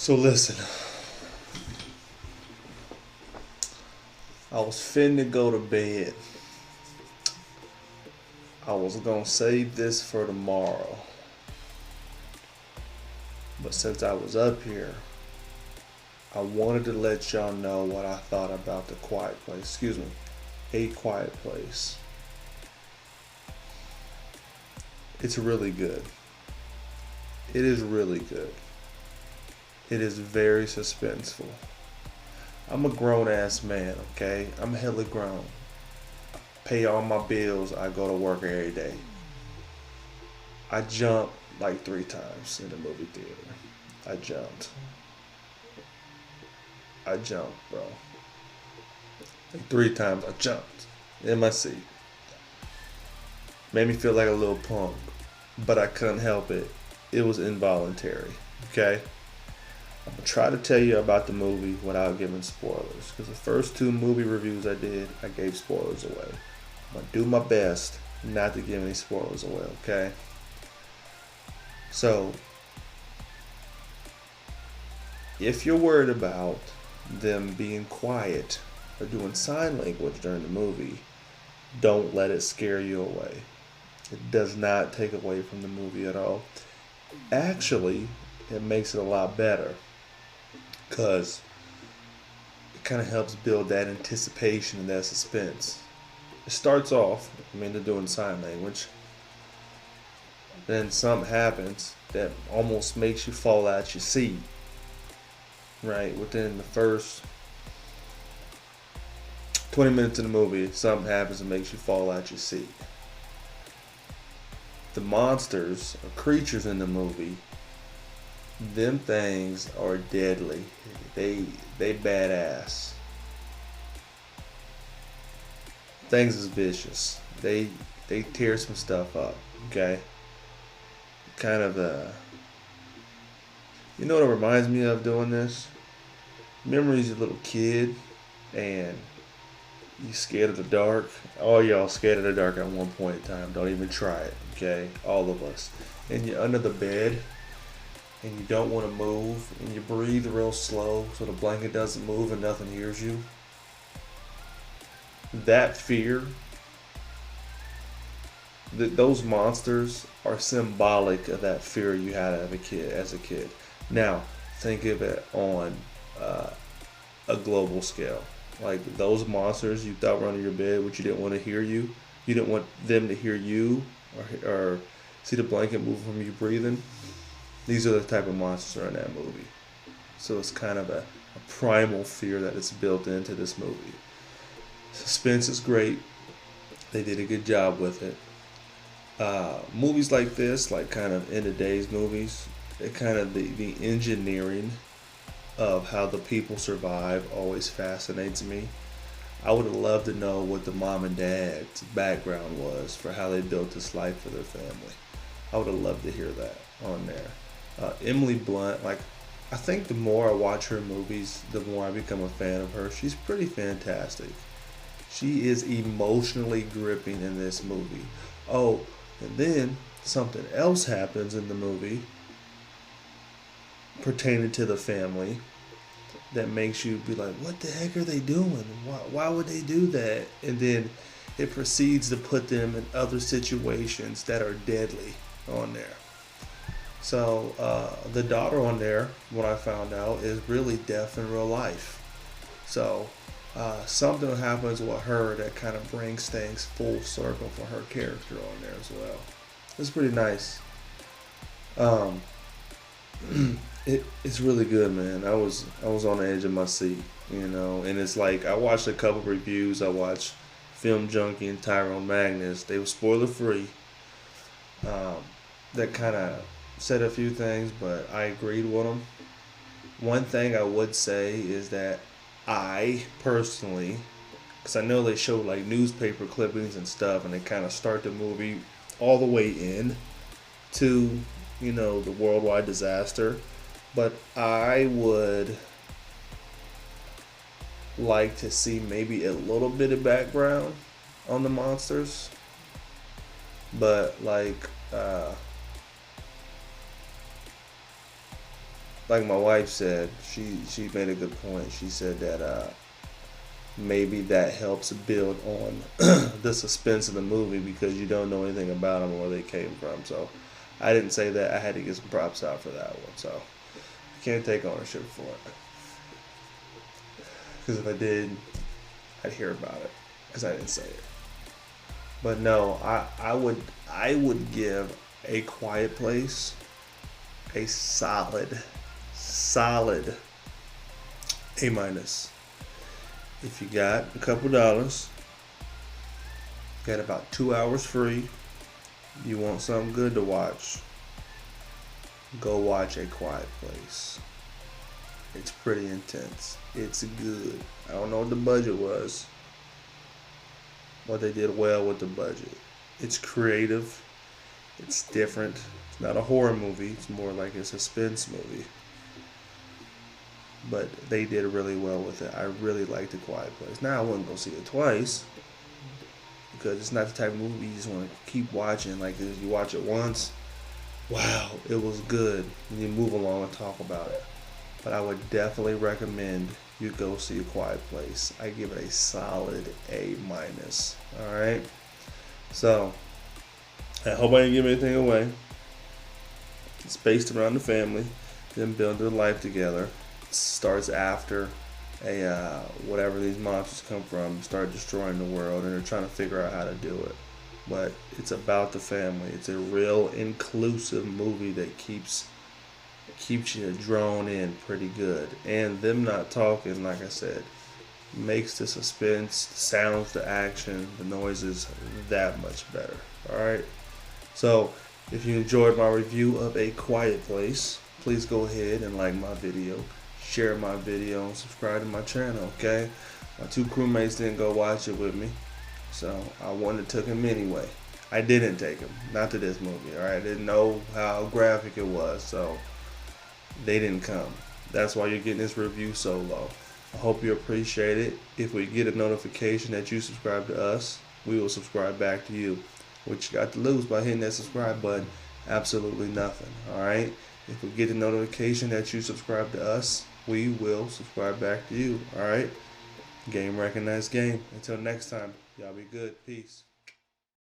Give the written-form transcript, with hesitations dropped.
So listen, I was finna go to bed. I was gonna save this for tomorrow. But since I was up here, I wanted to let y'all know what I thought about the Quiet Place. Excuse me, A Quiet Place. It's really good. It is really good. It is very suspenseful. I'm a grown ass man, okay? I'm hella grown. Pay all my bills. I go to work every day. I jumped like 3 times in the movie theater. I jumped. I jumped, bro. Like 3 times I jumped in my seat. Made me feel like a little punk, but I couldn't help it. It was involuntary, okay? I'm gonna try to tell you about the movie without giving spoilers, because the first 2 movie reviews I did, I gave spoilers away. I'm gonna do my best not to give any spoilers away, okay? So, if you're worried about them being quiet or doing sign language during the movie, don't let it scare you away. It does not take away from the movie at all. Actually, it makes it a lot better because it kind of helps build that anticipation and that suspense. It starts off, they're doing sign language. Then something happens that almost makes you fall out your seat. Right? Within the first 20 minutes of the movie, something happens that makes you fall out your seat. The monsters or creatures in the movie, them things are deadly. They badass. Things is vicious. They tear some stuff up. Okay. Kind of you know what it reminds me of doing this? Remember as a little kid and you scared of the dark? All y'all scared of the dark at one point in time. Don't even try it, okay? All of us. And you're under the bed and you don't want to move and you breathe real slow so the blanket doesn't move and nothing hears you. That fear, those monsters are symbolic of that fear you had as a kid. Now, think of it on a global scale. Like those monsters you thought were under your bed, which you didn't want to hear you. You didn't want them to hear you or see the blanket move from you breathing. These are the type of monsters that are in that movie. So it's kind of a primal fear that is built into this movie. Suspense is great. They did a good job with it. Movies like this, like kind of in today's movies, it kind of the engineering of how the people survive always fascinates me. I would have loved to know what the mom and dad's background was for how they built this life for their family. I would have loved to hear that on there. Emily Blunt, like I think the more I watch her movies, the more I become a fan of her. She's pretty fantastic. She is emotionally gripping in this movie. Oh, and then something else happens in the movie pertaining to the family that makes you be like, what the heck are they doing? Why would they do that? And then it proceeds to put them in other situations that are deadly on there. So the daughter on there, what I found out, is really deaf in real life. So something happens with her that kind of brings things full circle for her character on there as well. It's pretty nice. Um, it's really good, man. I was on the edge of my seat, and it's like I watched a couple reviews. I watched Film Junkie and Tyrone Magnus. They were spoiler free. That kind of said a few things, but I agreed with them. One thing I would say is that I personally, because I know they show like newspaper clippings and stuff, and they kind of start the movie all the way in to the worldwide disaster. But I would like to see maybe a little bit of background on the monsters, but like like my wife said, she made a good point. She said that maybe that helps build on the suspense of the movie because you don't know anything about them or where they came from. So I didn't say that. I had to get some props out for that one. So I can't take ownership for it because if I did, I'd hear about it because I didn't say it. But no, I would give A Quiet Place a solid A minus. If you got a couple dollars, got about 2 hours free, you want something good to watch, go watch A Quiet Place. It's pretty intense. It's good. I don't know what the budget was, but they did well with the budget. It's creative. It's different. It's not a horror movie. It's more like a suspense movie. But they did really well with it. I really liked A Quiet Place. Now I wouldn't go see it twice because it's not the type of movie you just want to keep watching. Like if you watch it once, wow, it was good, and you move along and talk about it. But I would definitely recommend you go see A Quiet Place. I give it a solid A minus. All right. So I hope I didn't give anything away. It's based around the family, them building their life together. It starts after whatever these monsters come from start destroying the world, and they're trying to figure out how to do it. But it's about the family. It's a real inclusive movie that keeps you drawn in pretty good. And them not talking, like I said, makes the suspense, the sounds, the action, the noises that much better. Alright? So, if you enjoyed my review of A Quiet Place, please go ahead and like my video, share my video, and subscribe to my channel, okay? My two crewmates didn't go watch it with me, so I wanted to take him anyway. I didn't take him, not to this movie, alright? I didn't know how graphic it was, so they didn't come. That's why you're getting this review solo. I hope you appreciate it. If we get a notification that you subscribe to us, we will subscribe back to you. What you got to lose by hitting that subscribe button? Absolutely nothing. Alright? If we get a notification that you subscribe to us, we will subscribe back to you. Alright? Game recognized game. Until next time, y'all be good. Peace.